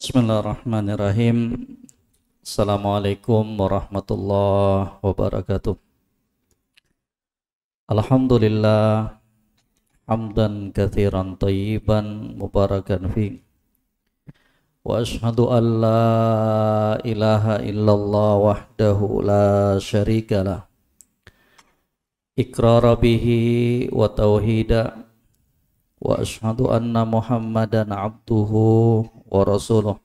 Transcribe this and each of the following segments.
Bismillahirrahmanirrahim. Assalamualaikum warahmatullahi wabarakatuh. Alhamdulillah hamdan katsiran thayyiban mubarakan fi. Wa asyhadu an la ilaha illallah wahdahu la syarikalah. Iqrara bihi wa tauhida. Wa asyhadu anna Muhammadan abduhu wa rasuluh.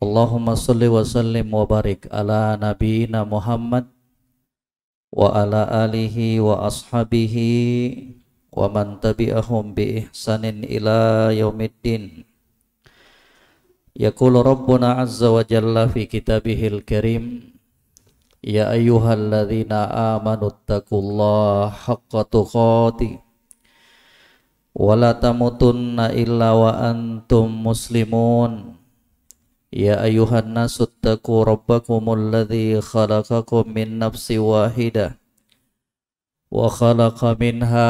Allahumma salli wa sallim wa barik ala nabiyyina Muhammad wa ala alihi wa ashabihi wa man tabi'ahum bi ihsanin ila yaumiddin. Yaqulu Rabbuna azza wa jalla fi kitabihil karim, ya ayyuhalladzina amanu taqullaha haqqa tuqatih wala tamutunna illa wa antum muslimun. Ya ayuhan nasu ttaqu rabbakumul ladzi khalaqakum min nafsin wahidah wa khalaqa minha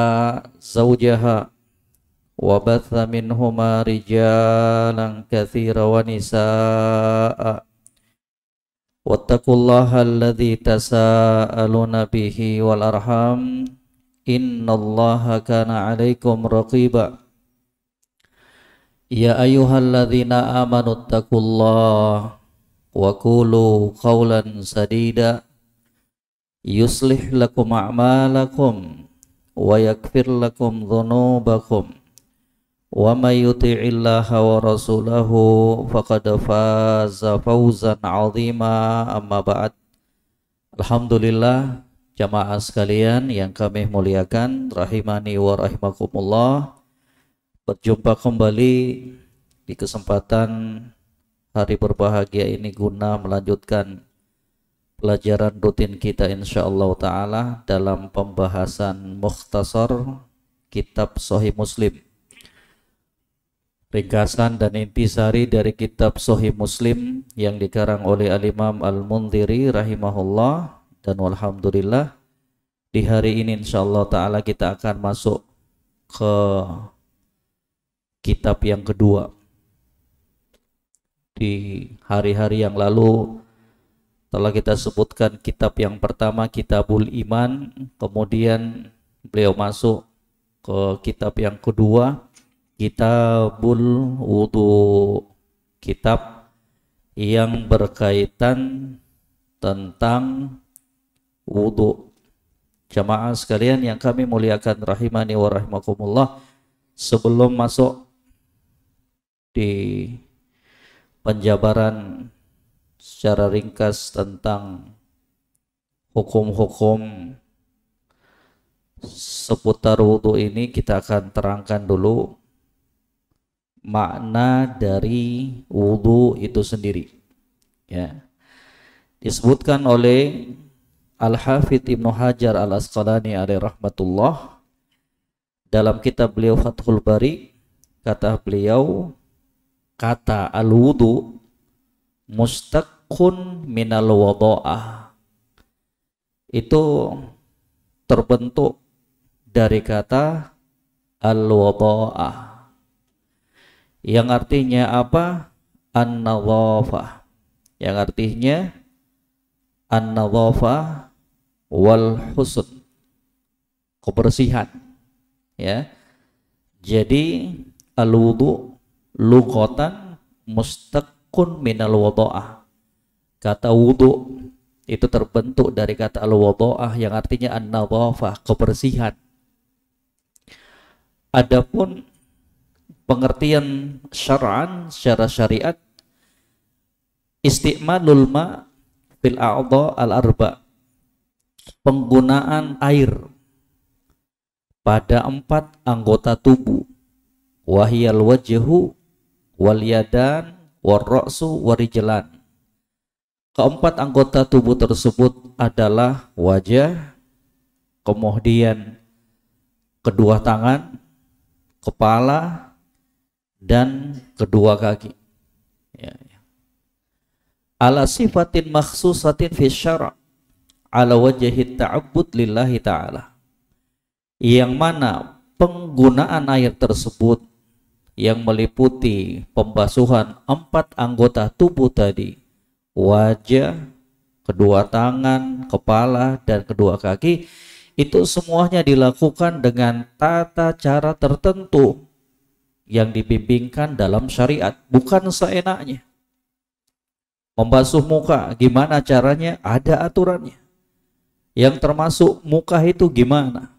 zawjaha wa batha minhuma rijalan katsiran wa nisaa'a wattaqullaha alladzi tasaaluna bihi wal arham innallaha kana 'alaikum raqiba. Ya ayyuhalladzina amanu taqullaha wa qulu qawlan sadida yuslih lakum a'malakum wa yaghfir lakum dhunubakum wa may yuti'illaha wa rasulahu faqad faza fawzan 'azima. Amma ba'd. Alhamdulillah, jamaah sekalian yang kami muliakan, rahimani wa rahimakumullah. Berjumpa kembali di kesempatan hari berbahagia ini guna melanjutkan pelajaran rutin kita insyaallah ta'ala dalam pembahasan mukhtasar kitab Sahih Muslim. Ringkasan dan intisari dari kitab Sahih Muslim yang dikarang oleh Al-Imam Al-Mundhiri rahimahullah. Dan alhamdulillah di hari ini insyaallah ta'ala kita akan masuk ke kitab yang kedua. Di hari-hari yang lalu telah kita sebutkan kitab yang pertama, Kitabul Iman. Kemudian beliau masuk ke kitab yang kedua, Kitabul Wudu, kitab yang berkaitan tentang wudu. Jamaah sekalian yang kami muliakan rahimani wa rahimakumullah, sebelum masuk di penjabaran secara ringkas tentang hukum-hukum seputar wudu ini, kita akan terangkan dulu makna dari wudu itu sendiri. Ya. Disebutkan oleh Al-Hafidh Ibnu Hajar Al-Asqalani alaihi rahmatullah dalam kitab beliau Fathul Bari, kata beliau, kata al-wudu mustaqun minal wada'ah, itu terbentuk dari kata al-wada'ah, yang artinya apa? An-nadhafah, yang artinya an-nadhafah wal husn, kebersihan. Ya, jadi al-wudu lughatan mustaqun minal wada'ah. Kata wudu itu terbentuk dari kata al-wada'ah yang artinya an-nadhafah, kebersihan. Adapun pengertian syar'an, secara syariat, isti'malul ma' fil a'dha al-arba', penggunaan air pada 4 anggota tubuh, wahiyal wajhu wal yadan war ra'su warijlan. Keempat anggota tubuh tersebut adalah wajah, kemudian kedua tangan, kepala, dan kedua kaki. Ya. Ala sifatin makhsusatin fi syara' ala wajhi ta'abbud lillahi ta'ala, yang mana penggunaan air tersebut yang meliputi pembasuhan 4 anggota tubuh tadi, wajah, kedua tangan, kepala, dan kedua kaki, itu semuanya dilakukan dengan tata cara tertentu yang dibimbingkan dalam syariat, bukan seenaknya. Membasuh muka, gimana caranya? Ada aturannya. Yang termasuk muka itu gimana?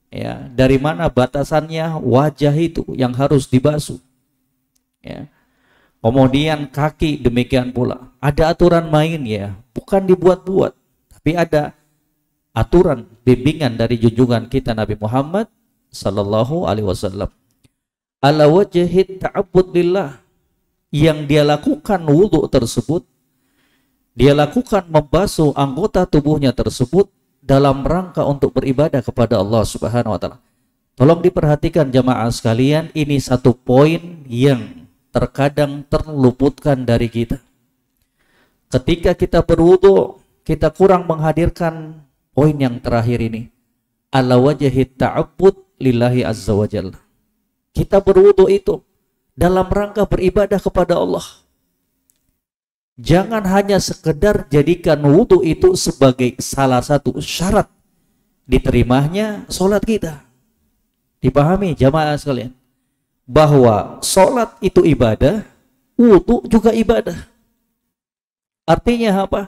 Ya, dari mana batasannya wajah itu yang harus dibasuh? Ya. Kemudian kaki demikian pula. Ada aturan main ya, bukan dibuat-buat, tapi ada aturan bimbingan dari junjungan kita Nabi Muhammad sallallahu alaihi wasallam. Ala wajhi ta'abbud lillah, yang dia lakukan wudhu tersebut, dia lakukan membasuh anggota tubuhnya tersebut dalam rangka untuk beribadah kepada Allah Subhanahu wa taala. Tolong diperhatikan jamaah sekalian, ini satu poin yang terkadang terluputkan dari kita. Ketika kita berwudu, kita kurang menghadirkan poin yang terakhir ini. Ala wajhi ta'abbud lillahi azza wa jalla. Kita berwudu itu dalam rangka beribadah kepada Allah. Jangan hanya sekedar jadikan wudu itu sebagai salah satu syarat diterimanya sholat kita. Dipahami jamaah sekalian, bahwa sholat itu ibadah, wudu juga ibadah. Artinya apa?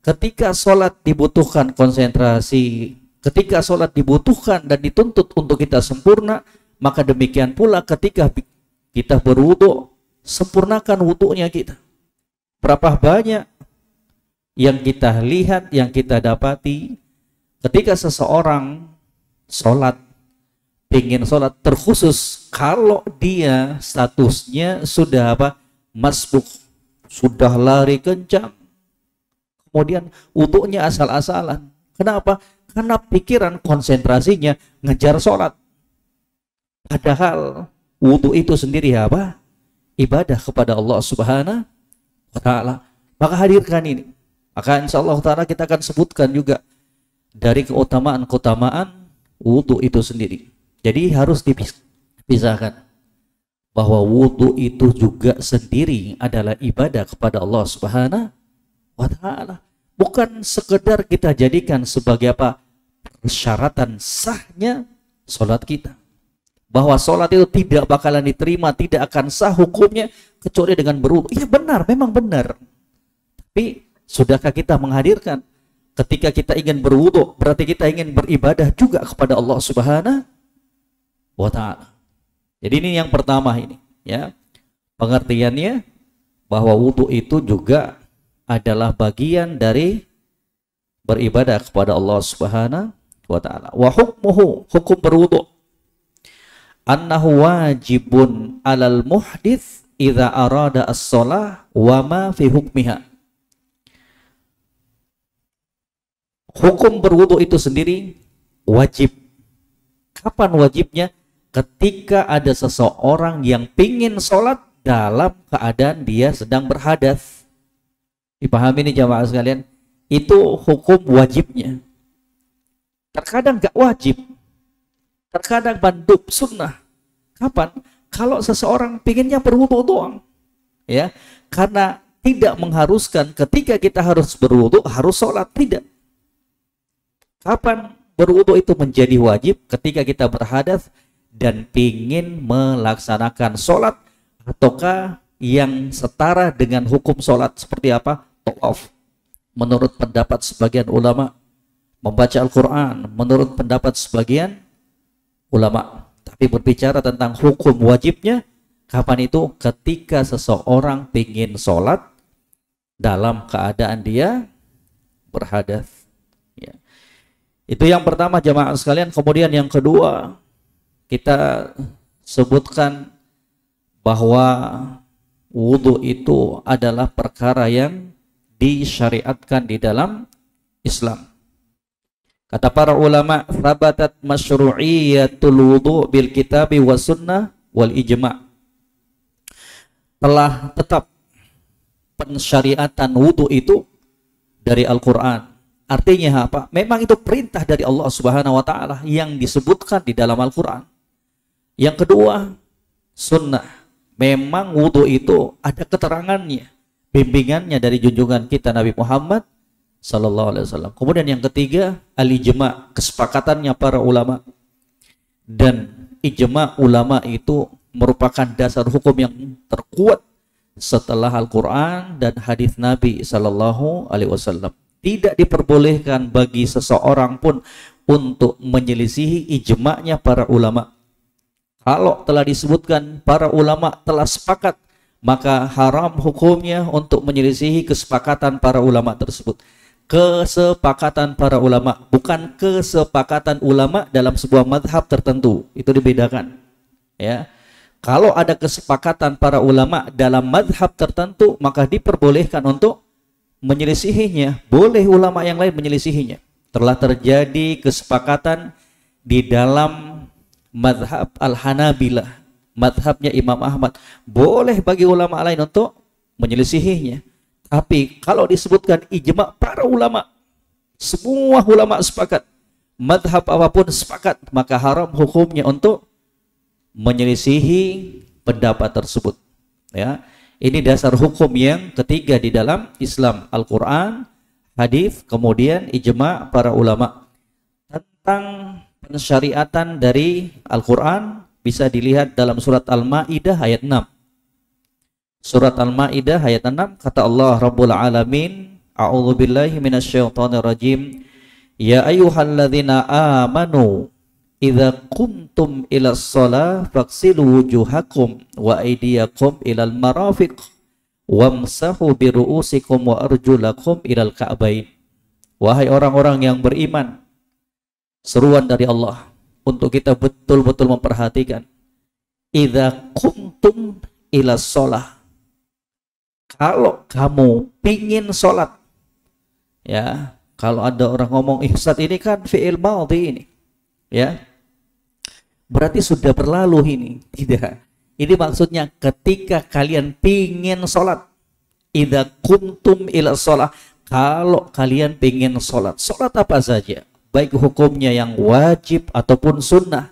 Ketika sholat dibutuhkan konsentrasi, ketika sholat dibutuhkan dan dituntut untuk kita sempurna, maka demikian pula ketika kita berwudu, sempurnakan wudunya kita. Berapa banyak yang kita lihat, yang kita dapati ketika seseorang sholat, ingin sholat terkhusus kalau dia statusnya sudah apa? Masbuk, sudah lari kencang, kemudian wudunya asal-asalan. Kenapa? Karena pikiran konsentrasinya ngejar sholat. Padahal wudu itu sendiri apa? Ibadah kepada Allah Subhanahu wa ta'ala. Maka hadirkan ini. Maka insya Allah ta'ala kita akan sebutkan juga dari keutamaan-keutamaan wudu itu sendiri. Jadi harus dipisahkan bahwa wudu itu juga sendiri adalah ibadah kepada Allah Subhanahu wa ta'ala. Bukan sekedar kita jadikan sebagai apa? Persyaratan sahnya sholat kita. Bahwa sholat itu tidak bakalan diterima, tidak akan sah hukumnya kecuali dengan berwudu. Iya benar, memang benar. Tapi sudahkah kita menghadirkan ketika kita ingin berwudu, berarti kita ingin beribadah juga kepada Allah Subhanahu wa ta'ala. Jadi ini yang pertama ini, ya. Pengertiannya bahwa wudu itu juga adalah bagian dari beribadah kepada Allah Subhanahu wa ta'ala. Wa hukmuhu, hukum berwudu, annahu wajibun alal muhdits idza arada as-shalah wa ma fi hukmiha. Hukum berwudu itu sendiri wajib. Kapan wajibnya? Ketika ada seseorang yang pingin sholat dalam keadaan dia sedang berhadas. Dipahami nih jamaah sekalian, itu hukum wajibnya. Terkadang gak wajib, terkadang mandub, sunnah. Kapan? Kalau seseorang pinginnya berwudu doang, ya, karena tidak mengharuskan ketika kita harus berwudu harus sholat, tidak. Kapan berwudu itu menjadi wajib? Ketika kita berhadas dan pingin melaksanakan sholat, ataukah yang setara dengan hukum sholat seperti apa? Tawaf, menurut pendapat sebagian ulama. Membaca Al-Quran, menurut pendapat sebagian ulama. Tapi berbicara tentang hukum wajibnya, kapan itu? Ketika seseorang pingin sholat dalam keadaan dia berhadas, ya. Itu yang pertama jamaah sekalian. Kemudian yang kedua, kita sebutkan bahwa wudu itu adalah perkara yang disyariatkan di dalam Islam. Kata para ulama, thabatat masyru'iyatul wudu bil kitabi was sunnah wal ijma'. Telah tetap pensyariatan wudu itu dari Al-Quran. Artinya apa? Memang itu perintah dari Allah Subhanahu wa ta'ala yang disebutkan di dalam Al-Quran. Yang kedua, sunnah. Memang wudhu itu ada keterangannya, bimbingannya dari junjungan kita Nabi Muhammad sallallahu alaihi wasallam. Kemudian yang ketiga, al-ijma', kesepakatannya para ulama. Dan ijma' ulama itu merupakan dasar hukum yang terkuat setelah Al-Quran dan hadis Nabi sallallahu alaihi wasallam. Tidak diperbolehkan bagi seseorang pun untuk menyelisihi ijma'nya para ulama. Kalau telah disebutkan para ulama telah sepakat, maka haram hukumnya untuk menyelisihi kesepakatan para ulama tersebut. Kesepakatan para ulama, bukan kesepakatan ulama dalam sebuah madhab tertentu. Itu dibedakan. Ya, kalau ada kesepakatan para ulama dalam madhab tertentu, maka diperbolehkan untuk menyelisihinya. Boleh ulama yang lain menyelisihinya. Telah terjadi kesepakatan di dalam madhab Al-Hanabilah, madhabnya Imam Ahmad. Boleh bagi ulama lain untuk menyelisihinya. Tapi kalau disebutkan ijma' para ulama, semua ulama sepakat, madhab apapun sepakat, maka haram hukumnya untuk menyelisihi pendapat tersebut. Ya, ini dasar hukum yang ketiga di dalam Islam, Al-Quran, hadis, kemudian ijma' para ulama. Tentang pensyariatan dari Al-Quran bisa dilihat dalam surat Al-Ma'idah ayat 6. Surat Al-Ma'idah ayat 6, kata Allah Rabbul Alamin, a'udzubillahi minasyaitonirrajim, ya ayyuhalladzina amanu idza qumtum ilas shalah faghsilu wujuhakum wa aydiyakum ilal marafiq wamsahu biru'usikum wa arjulakum ilal ka'bain. Wahai orang-orang yang beriman, seruan dari Allah untuk kita betul-betul memperhatikan. Idza qumtum ilas shalah, kalau kamu pingin sholat, ya, kalau ada orang ngomong Ustaz ini kan fi'il madhi ini, ya, berarti sudah berlalu ini. Tidak, ini maksudnya ketika kalian pingin sholat. Idza kuntum ila sholat, kalau kalian pingin sholat, sholat apa saja, baik hukumnya yang wajib ataupun sunnah.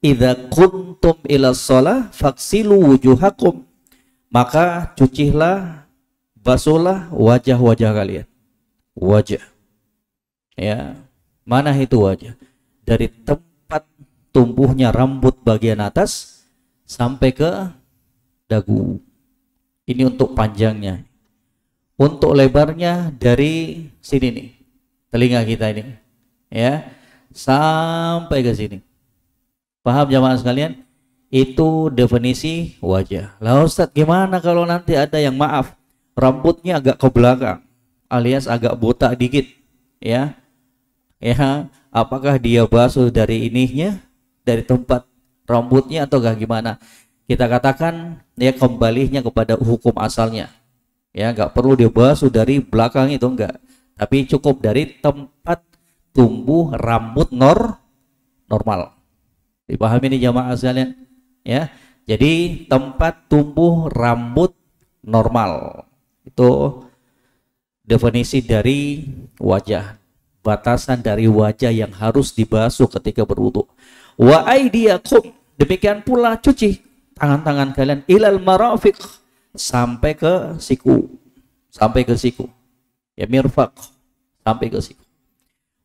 Idza kuntum ila sholat faghsilu wujuhakum, maka cucilah, basuhlah wajah-wajah kalian. Wajah, ya, mana itu wajah? Dari tempat tumbuhnya rambut bagian atas sampai ke dagu. Ini untuk panjangnya. Untuk lebarnya dari sini nih, telinga kita ini, ya, sampai ke sini. Paham jamaah sekalian? Itu definisi wajah. Lah Ustadz, gimana kalau nanti ada yang maaf rambutnya agak ke belakang alias agak botak dikit, ya, ya, apakah dia basuh dari ininya, dari tempat rambutnya, atau gimana? Kita katakan ya kembalinya kepada hukum asalnya, ya, nggak perlu dia basuh dari belakang itu, enggak, tapi cukup dari tempat tumbuh rambut normal. Dipahami ini jamaah sekalian, ya. Jadi tempat tumbuh rambut normal itu definisi dari wajah, batasan dari wajah yang harus dibasuh ketika berwudu. Wa aydiyakum, demikian pula cuci tangan-tangan kalian ilal marafiq, sampai ke siku, ya, mirfaq, sampai ke siku.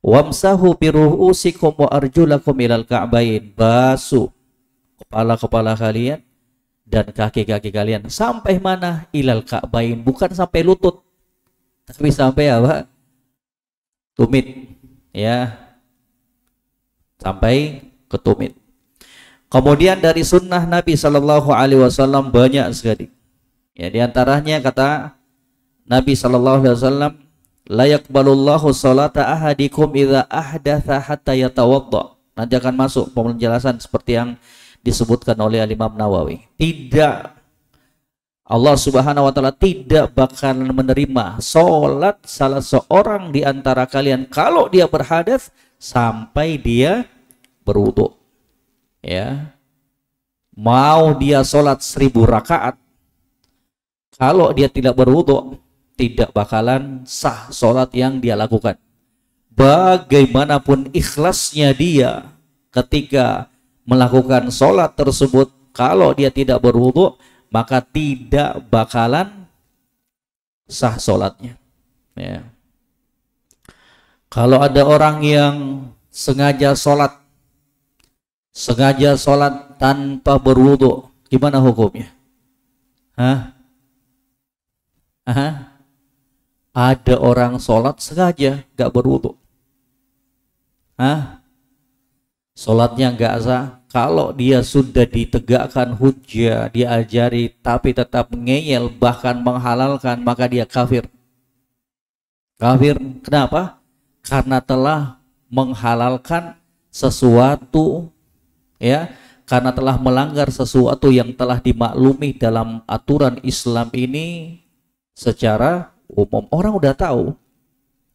Wamsahu biru'usikum wa arjulakum ilal ka'bain, basuh kepala-kepala kalian dan kaki-kaki kalian sampai mana? Ilal ka'bain, bukan sampai lutut, tapi sampai apa? Tumit, ya, sampai ke tumit. Kemudian dari sunnah Nabi Shallallahu Alaihi Wasallam banyak sekali, ya, diantaranya kata Nabi Shallallahu Alaihi Wasallam, la yaqbalullahu salata ahadikum idza ahdatha hatta yatawadda. Nanti akan masuk penjelasan seperti yang disebutkan oleh Imam Nawawi. Tidak, Allah Subhanahu wa taala tidak bakal menerima salat salah seorang di antara kalian kalau dia berhadas sampai dia berwudu. Ya. Mau dia salat 1000 rakaat, kalau dia tidak berwudu, tidak bakalan sah sholat yang dia lakukan. Bagaimanapun ikhlasnya dia ketika melakukan sholat tersebut, Kalau dia tidak berwudu, maka tidak bakalan sah sholatnya. Ya. Kalau ada orang yang sengaja sholat tanpa berwudu, gimana hukumnya? Hah? Hah? Ada orang sholat sengaja gak berwudu. Hah? Sholatnya gak sah. Kalau dia sudah ditegakkan hujjah, diajari, tapi tetap ngeyel, bahkan menghalalkan, maka dia kafir. Kafir, kenapa? Karena telah menghalalkan sesuatu, ya, karena telah melanggar sesuatu yang telah dimaklumi dalam aturan Islam ini secara umum. Orang udah tahu,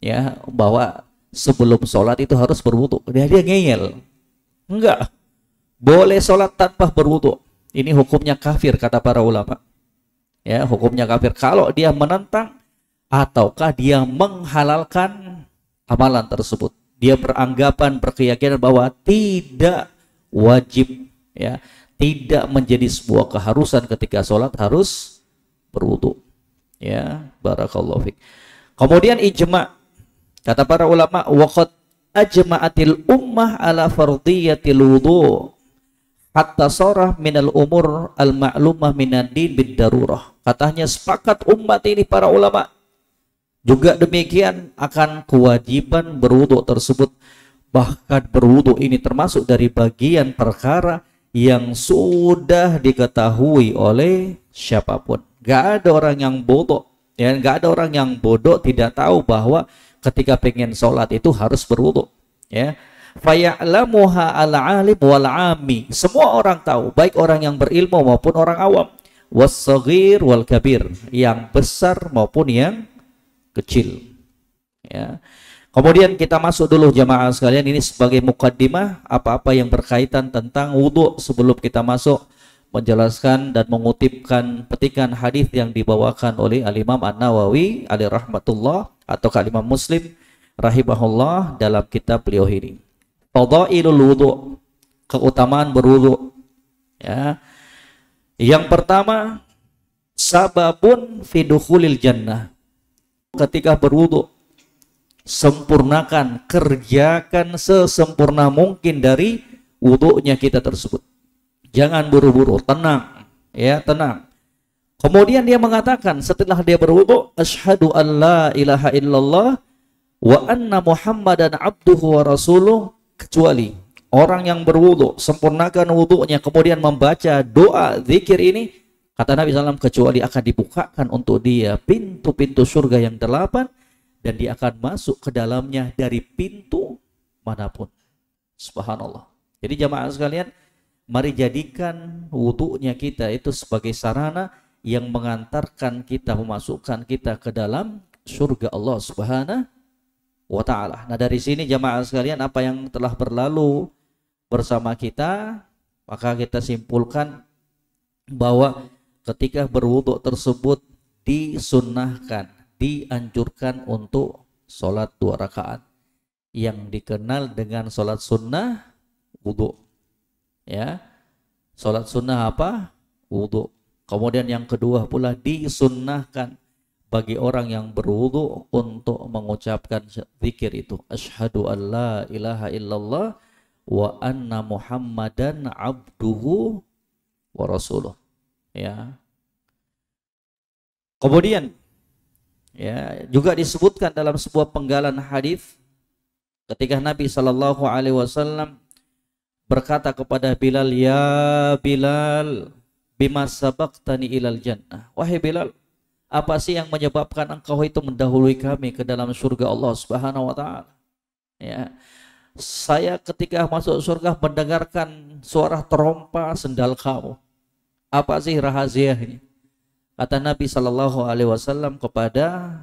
ya, bahwa sebelum sholat itu harus berwudu. Dia ngeyel. Enggak. Boleh sholat tanpa berwudu. Ini hukumnya kafir kata para ulama. Ya, hukumnya kafir kalau dia menentang ataukah dia menghalalkan amalan tersebut. Dia berkeyakinan bahwa tidak wajib, ya, tidak menjadi sebuah keharusan ketika sholat harus berwudu. Ya, barakallahu fiik. Kemudian ijma, kata para ulama, waqad ajma'atil ummah ala fardiyatil wudu hatta sarah minal umur al-ma'lumah minad din bid darurah. Katanya sepakat umat ini para ulama juga demikian akan kewajiban berwudu tersebut. Bahkan berwudu ini termasuk dari bagian perkara yang sudah diketahui oleh siapapun. Gak ada orang yang bodoh, ya, gak ada orang yang bodoh tidak tahu bahwa ketika pengen sholat itu harus berwudu, ya. Faya'lamuha al-alim wal-ami. Semua orang tahu, baik orang yang berilmu maupun orang awam. Was-saghir wal-kabir, yang besar maupun yang kecil. Ya. Kemudian kita masuk dulu jamaah sekalian, ini sebagai mukaddimah apa-apa yang berkaitan tentang wudu sebelum kita masuk menjelaskan dan mengutipkan petikan hadis yang dibawakan oleh Al-Imam An-Nawawi alaihi rahmatullah atau Imam Muslim rahimahullah dalam kitab beliau ini. Fadailul wudu, keutamaan berwudu. Ya. Yang pertama, sababun fi dukhulil jannah. Ketika berwudu, sempurnakan, kerjakan sesempurna mungkin dari wudunya kita tersebut. Jangan buru-buru, tenang, ya, tenang. Kemudian dia mengatakan setelah dia berwudu, asyhadu an la ilaha illallah wa anna muhammadan abduhu wa rasuluh, kecuali orang yang berwudu sempurnakan wudunya kemudian membaca doa zikir ini, kata Nabi SAW, kecuali akan dibukakan untuk dia pintu-pintu surga yang 8 dan dia akan masuk ke dalamnya dari pintu manapun. Subhanallah. Jadi jamaah sekalian, mari jadikan wudunya kita itu sebagai sarana yang mengantarkan kita, memasukkan kita ke dalam surga Allah Subhanahu wa ta'ala. Nah, dari sini jamaah sekalian, apa yang telah berlalu bersama kita, maka kita simpulkan bahwa ketika berwudu tersebut disunnahkan, dianjurkan untuk sholat 2 rakaat yang dikenal dengan sholat sunnah wudu. Ya, sholat sunnah apa? Wudu. Kemudian yang kedua pula disunnahkan bagi orang yang berwudu untuk mengucapkan zikir itu, asyhadu an la ilaha illallah wa anna muhammadan abduhu wa rasuluh. Ya. Kemudian ya, juga disebutkan dalam sebuah penggalan hadis ketika Nabi sallallahu alaihi wasallam berkata kepada Bilal, ya Bilal, bima sabaqtani ilal jannah. Wahai Bilal, apa sih yang menyebabkan engkau itu mendahului kami ke dalam surga Allah Subhanahu wa ta'ala? Ya. Saya ketika masuk surga mendengarkan suara trompa sendal kamu. Apa sih rahasianya? Kata Nabi sallallahu alaihi wasallam kepada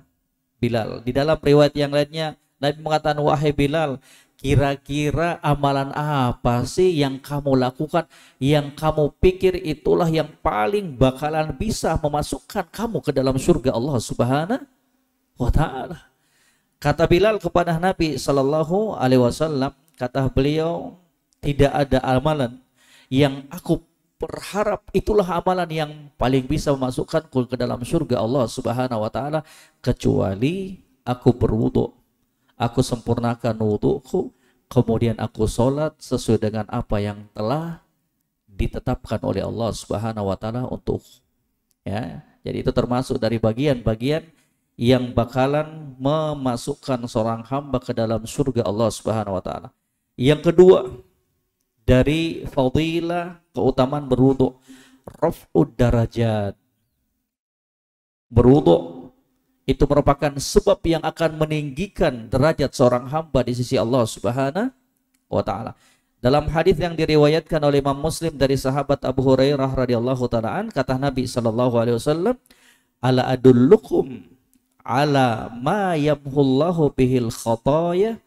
Bilal. Di dalam riwayat yang lainnya Nabi mengatakan, wahai Bilal, kira-kira amalan apa sih yang kamu lakukan, yang kamu pikir itulah yang paling bakalan bisa memasukkan kamu ke dalam surga Allah Subhanahu wa ta'ala? Kata Bilal kepada Nabi sallallahu alaihi wasallam, kata beliau, tidak ada amalan yang aku berharap itulah amalan yang paling bisa memasukkanku ke dalam surga Allah Subhanahu wa taala, kecuali aku berwudu, aku sempurnakan wuduku, kemudian aku sholat sesuai dengan apa yang telah ditetapkan oleh Allah Subhanahu wa taala untuk, ya. Jadi itu termasuk dari bagian-bagian yang bakalan memasukkan seorang hamba ke dalam surga Allah Subhanahu wa taala. Yang kedua, dari fadilah keutamaan berwudu, raf'ud darajat. Berwudu itu merupakan sebab yang akan meninggikan derajat seorang hamba di sisi Allah Subhanahu wa taala. Dalam hadis yang diriwayatkan oleh Imam Muslim dari sahabat Abu Hurairah radhiyallahu taala an, kata Nabi sallallahu alaihi wasallam, "Ala adullukum ala ma yamhullahu bihil khataya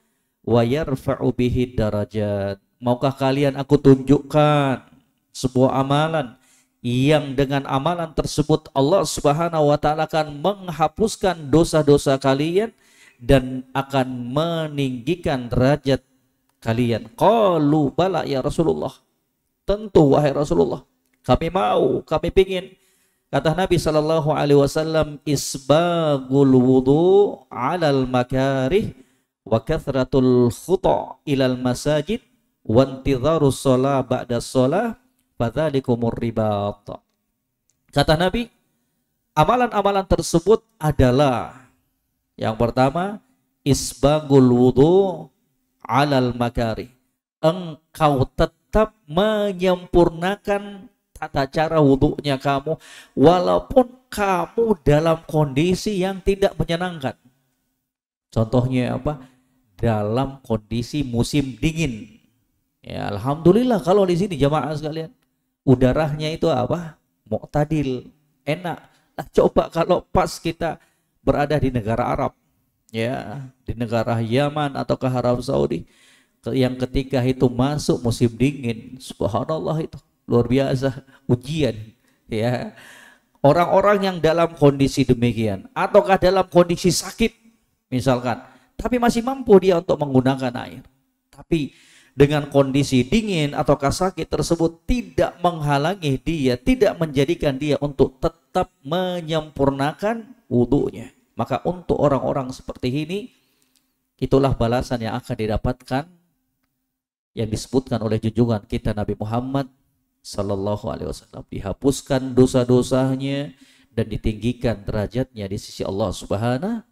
wa yarfa'u bihi darajat." Maukah kalian aku tunjukkan sebuah amalan yang dengan amalan tersebut Allah Subhanahu wa taala akan menghapuskan dosa-dosa kalian dan akan meninggikan derajat kalian. Qalu bala ya Rasulullah. Tentu wahai Rasulullah, kami mau, kami pingin. Kata Nabi sallallahu alaihi wasallam, isbagul wudu 'alal makarih wa kathratul khuta ilal masajid wa intidharus shalah ba'da shalah fadzalikumur ribat. Kata Nabi, amalan-amalan tersebut adalah yang pertama, isbagul wudu 'alal makari. Engkau tetap menyempurnakan tata cara wudunya kamu walaupun kamu dalam kondisi yang tidak menyenangkan. Contohnya apa? Dalam kondisi musim dingin. Ya, alhamdulillah kalau di sini jamaah sekalian, udaranya itu apa? Mu'tadil, enak. Nah, coba kalau pas kita berada di negara Arab, ya, di negara Yaman atau ke Arab Saudi, yang ketika itu masuk musim dingin, subhanallah, itu luar biasa ujian, ya. Orang-orang yang dalam kondisi demikian ataukah dalam kondisi sakit misalkan, tapi masih mampu dia untuk menggunakan air, tapi dengan kondisi dingin ataukah sakit tersebut tidak menghalangi dia, tidak menjadikan dia untuk tetap menyempurnakan wudunya. Maka untuk orang-orang seperti ini, itulah balasan yang akan didapatkan yang disebutkan oleh junjungan kita Nabi Muhammad sallallahu alaihi wasallam. Dihapuskan dosa-dosanya dan ditinggikan derajatnya di sisi Allah Subhanahu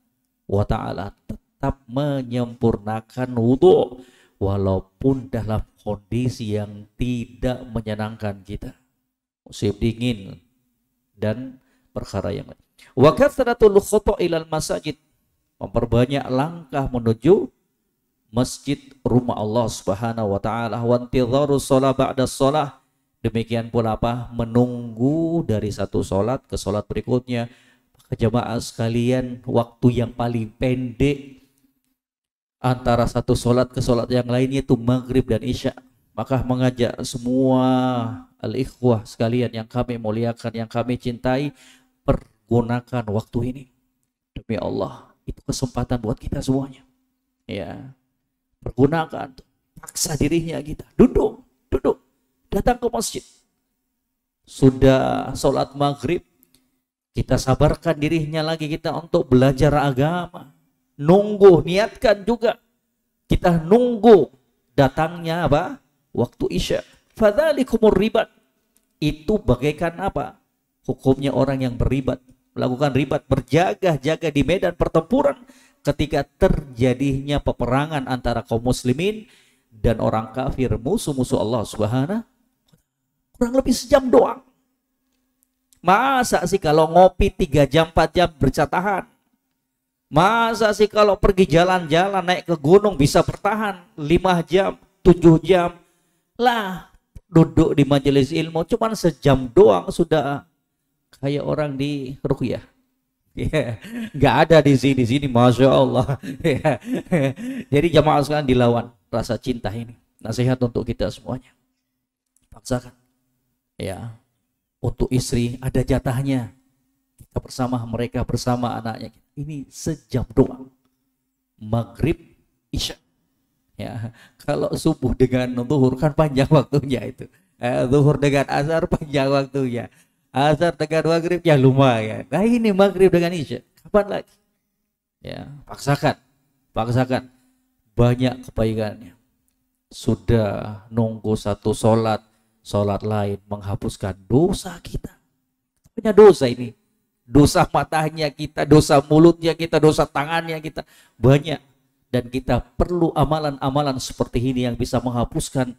wa taala. Tetap menyempurnakan wudu walaupun dalam kondisi yang tidak menyenangkan kita. Musim dingin dan perkara yang lain. Wa kathratul khutu' ilal masajid, memperbanyak langkah menuju masjid rumah Allah Subhanahu wa taala. Wa intidharus shalah ba'da shalah, demikian pula apa? Menunggu dari satu salat ke salat berikutnya. Jemaah sekalian, waktu yang paling pendek antara satu salat ke salat yang lainnya itu maghrib dan isya. Maka mengajak semua al-ikhwah sekalian yang kami muliakan, yang kami cintai, gunakan waktu ini. Demi Allah, itu kesempatan buat kita semuanya. Ya, pergunakan, paksa dirinya kita. Duduk, datang ke masjid. Sudah sholat maghrib, kita sabarkan dirinya lagi kita untuk belajar agama. Nunggu, niatkan juga. Kita nunggu datangnya apa? Waktu isya. Fadzalikumur ribat. Itu bagaikan apa? Hukumnya orang yang beribat, melakukan ribat, berjaga-jaga di medan pertempuran ketika terjadinya peperangan antara kaum muslimin dan orang kafir, musuh-musuh Allah Subhanahu. Kurang lebih sejam doang. Masa sih kalau ngopi 3 jam 4 jam bertahan? Masa sih kalau pergi jalan-jalan naik ke gunung bisa bertahan 5 jam 7 jam? Lah, duduk di majelis ilmu cuman sejam doang sudah kayak orang di ruqyah. Ya, nggak ada di sini, masya Allah. Ya. Jadi jamaah sekalian, dilawan rasa cinta ini. Nasihat untuk kita semuanya. Paksakan. Ya, untuk istri ada jatahnya. Kita bersama mereka, bersama anaknya. Ini sejam doang. Maghrib, isya. Ya, kalau subuh dengan zuhur kan panjang waktunya itu. Zuhur dengan asar panjang waktunya. Asar dengan maghrib ya lumayan. Nah ini maghrib dengan isya. Kapan lagi? Ya, paksakan. Paksakan. Banyak kebaikannya. Sudah nunggu satu sholat lain menghapuskan dosa kita. Punya dosa ini. Dosa matanya kita, dosa mulutnya kita, dosa tangannya kita. Banyak. Dan kita perlu amalan-amalan seperti ini yang bisa menghapuskan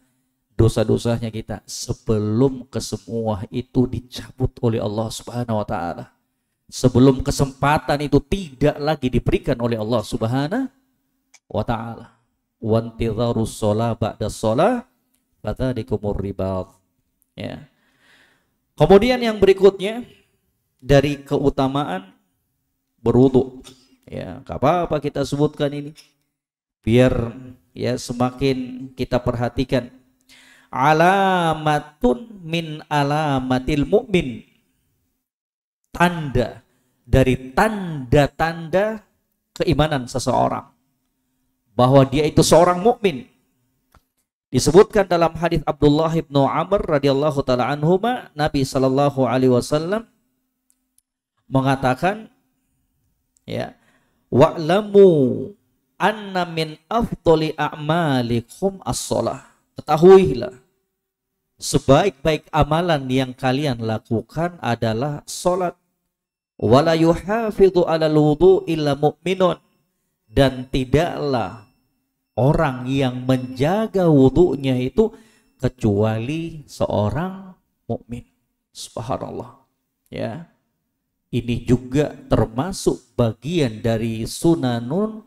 dosa-dosanya kita sebelum kesemua itu dicabut oleh Allah Subhanahu wa taala. Sebelum kesempatan itu tidak lagi diberikan oleh Allah Subhanahu wa taala. Wantidharus shalah ba'da shalah fadzalikumur ribat. Ya. Kemudian yang berikutnya dari keutamaan berwudu. Ya, enggak apa-apa kita sebutkan ini biar ya semakin kita perhatikan. Alamatun min alamatil mu'min. Tanda dari tanda-tanda keimanan seseorang bahwa dia itu seorang mukmin. Disebutkan dalam hadis Abdullah bin Amr radhiyallahu taala anhuma, Nabi sallallahu alaihi wasallam mengatakan ya, wa'lamu anna min afdali a'malikum as-shalah. Ketahuilah sebaik-baik amalan yang kalian lakukan adalah salat. Wala yuhafidhu 'alal wudu illa mu'minun, dan tidaklah orang yang menjaga wudunya itu kecuali seorang mukmin. Subhanallah. Ya. Ini juga termasuk bagian dari sunanun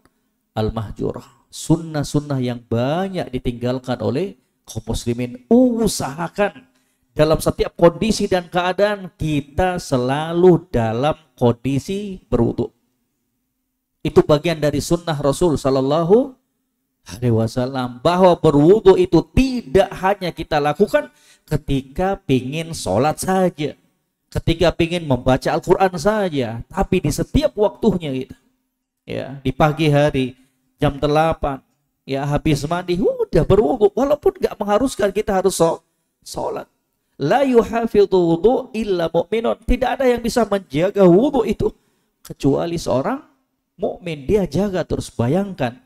al-mahjurah. Sunnah-sunnah yang banyak ditinggalkan oleh kaum muslimin. Usahakan dalam setiap kondisi dan keadaan kita selalu dalam kondisi berwudu. Itu bagian dari sunnah Rasul Sallallahu Alaihi Wasallam, bahwa berwudu itu tidak hanya kita lakukan ketika pingin sholat saja, ketika pingin membaca Al-Quran saja, tapi di setiap waktunya gitu. Ya, di pagi hari jam 8 ya habis mandi udah berwudu, walaupun nggak mengharuskan kita harus sholat. La yuhafidhu wudu illa mu'minun. Tidak ada yang bisa menjaga wudu itu kecuali seorang mukmin. Dia jaga terus. Bayangkan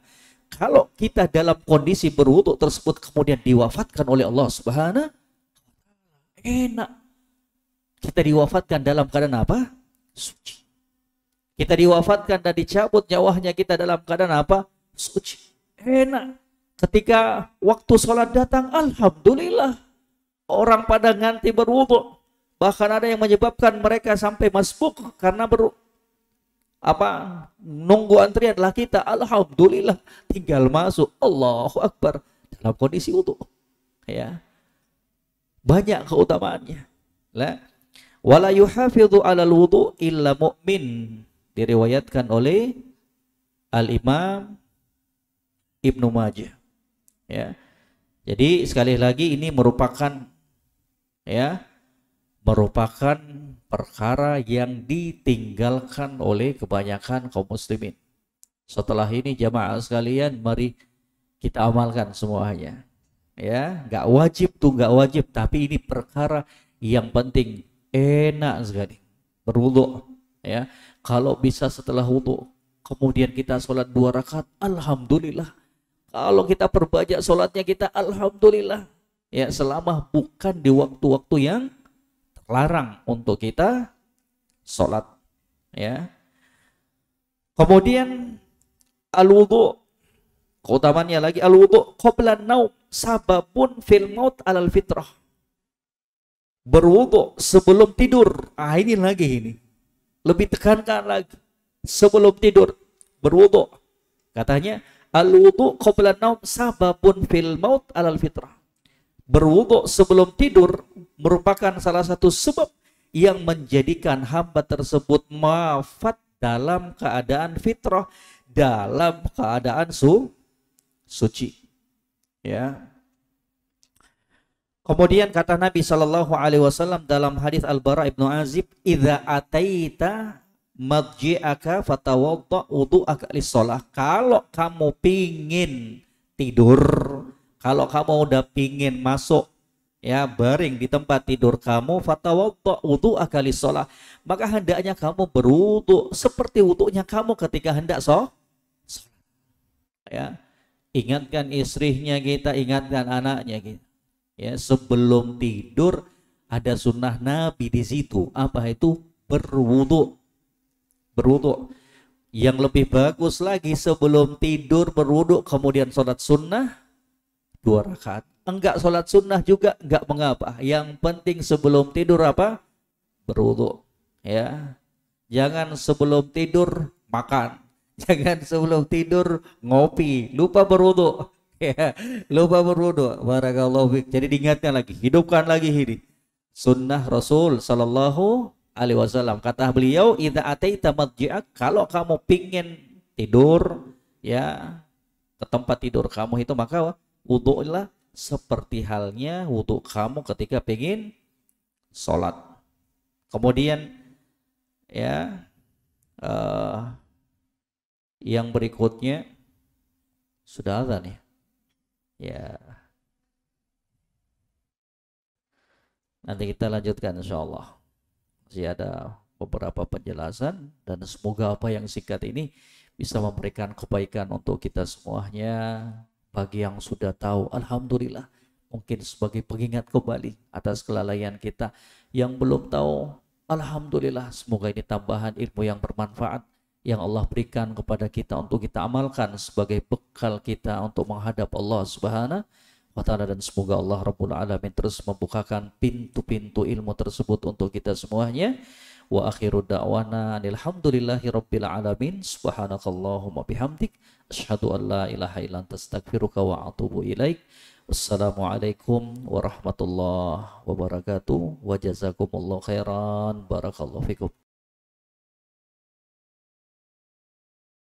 kalau kita dalam kondisi berwudu tersebut kemudian diwafatkan oleh Allah Subhanahu, enak. Kita diwafatkan dalam keadaan apa? Suci. Kita diwafatkan dan dicabut nyawanya kita dalam keadaan apa? Suci. Enak. Ketika waktu sholat datang, alhamdulillah, orang pada nganti berwudu. Bahkan ada yang menyebabkan mereka sampai masbuk karena nunggu antrian lah kita. Alhamdulillah tinggal masuk. Allahu Akbar dalam kondisi wudu. Ya. Banyak keutamaannya. La wala yuhafidhu 'alal wudu illa mu'min. Diriwayatkan oleh Al-Imam Ibnu Majah. Ya. Jadi sekali lagi ini merupakan perkara yang ditinggalkan oleh kebanyakan kaum muslimin. Setelah ini jamaah sekalian, mari kita amalkan semuanya. Ya, nggak wajib, tapi ini perkara yang penting, enak sekali berwudu. Ya, kalau bisa setelah wudu kemudian kita sholat 2 rakaat, alhamdulillah. Kalau kita perbanyak sholatnya kita, alhamdulillah. Ya, selama bukan di waktu-waktu yang terlarang untuk kita sholat. Ya. Kemudian al-wudu, keutamannya lagi al-wudu qabla naum sababun fil maut alal fitrah. Berwudu sebelum tidur. Ini lagi ini. Lebih tekankan lagi. Sebelum tidur berwudu. Katanya al-wudu qabla naum sababun fil maut alal fitrah. Berwudu sebelum tidur merupakan salah satu sebab yang menjadikan hamba tersebut wafat dalam keadaan fitrah, dalam keadaan suci. Ya. Kemudian kata Nabi Shallallahu Alaihi Wasallam dalam hadis Al-Bara ibnu Azib, "Idza ataita madji'aka fatawadda wudu'aka lis-shalah." Kalau kamu pingin tidur, kalau kamu udah pingin masuk ya baring di tempat tidur kamu, fatawaddo wudu'aka lis-shalah, maka hendaknya kamu berwudu seperti wudunya kamu ketika hendak sholat. Ya, ingatkan istrinya kita, ingatkan anaknya kita. Ya, sebelum tidur ada sunnah Nabi di situ. Apa itu? Berwudu. Berwudu. Yang lebih bagus lagi sebelum tidur berwudu kemudian sholat sunnah 2 rakaat. Enggak sholat sunnah juga enggak mengapa. Yang penting sebelum tidur apa? Berwudu. Ya, jangan sebelum tidur makan. Jangan sebelum tidur ngopi, lupa berwudu. Ya, lupa berwudu. Barakallahu fiik. Jadi diingatkan lagi, hidupkan lagi ini. Sunnah Rasul sallallahu alaihi wasallam. Kata beliau, "Idza ataita madji'ak," kalau kamu pingin tidur ya ke tempat tidur kamu itu, maka wudu'lah seperti halnya wudu kamu ketika pingin sholat. Kemudian ya yang berikutnya sudah azan ya. Ya. Nanti kita lanjutkan insyaallah. Masih ada beberapa penjelasan dan semoga apa yang singkat ini bisa memberikan kebaikan untuk kita semuanya. Bagi yang sudah tahu, alhamdulillah, mungkin sebagai pengingat kembali atas kelalaian kita. Yang belum tahu, alhamdulillah, semoga ini tambahan ilmu yang bermanfaat yang Allah berikan kepada kita untuk kita amalkan sebagai bekal kita untuk menghadap Allah Subhanahu wa ta'ala, dan semoga Allah Rabbul Alamin terus membukakan pintu-pintu ilmu tersebut untuk kita semuanya. Wa akhiru da'wana alhamdulillahi rabbil alamin. Subhanakallahumma bihamdik asyhadu an la ilaha illa anta astaghfiruka wa atubu ilaik. Wassalamualaikum warahmatullahi wabarakatuh. Wa jazakumullahu khairan. Barakallahu fikum.